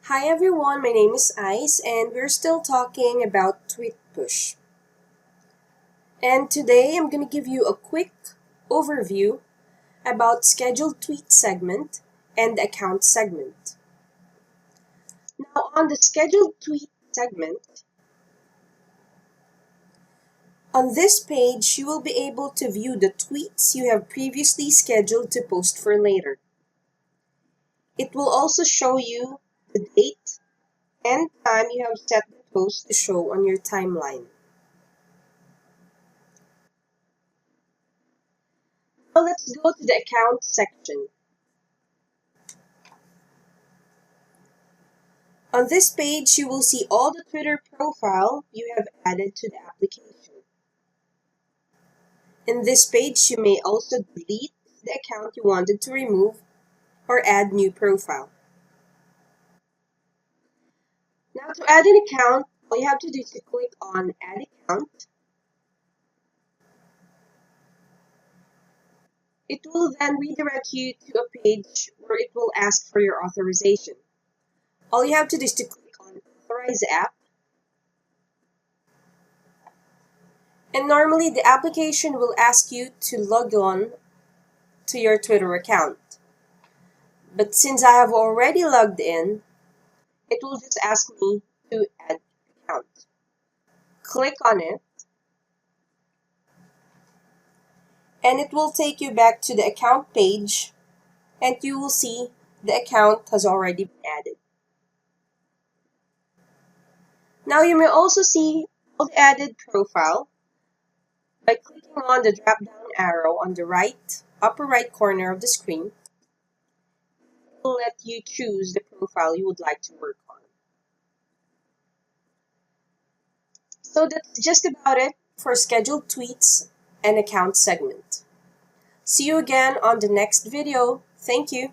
Hi everyone, my name is Ice and we're still talking about Tweetpush. And today I'm going to give you a quick overview about scheduled tweet segment and account segment. Now on the scheduled tweet segment, on this page you will be able to view the tweets you have previously scheduled to post for later. It will also show you the date and time you have set the post to show on your timeline. Now let's go to the account section. On this page, you will see all the Twitter profile you have added to the application. In this page, you may also delete the account you wanted to remove or add new profile. Now to add an account, all you have to do is to click on Add Account. It will then redirect you to a page where it will ask for your authorization. All you have to do is to click on Authorize App. And normally the application will ask you to log on to your Twitter account. But since I have already logged in, it will just ask me to add account. Click on it, and it will take you back to the account page, and you will see the account has already been added. Now you may also see all the added profile by clicking on the drop-down arrow on the upper right corner of the screen. It will let you choose the profile you would like to work on. So that's just about it for scheduled tweets and account segment. See you again on the next video. Thank you.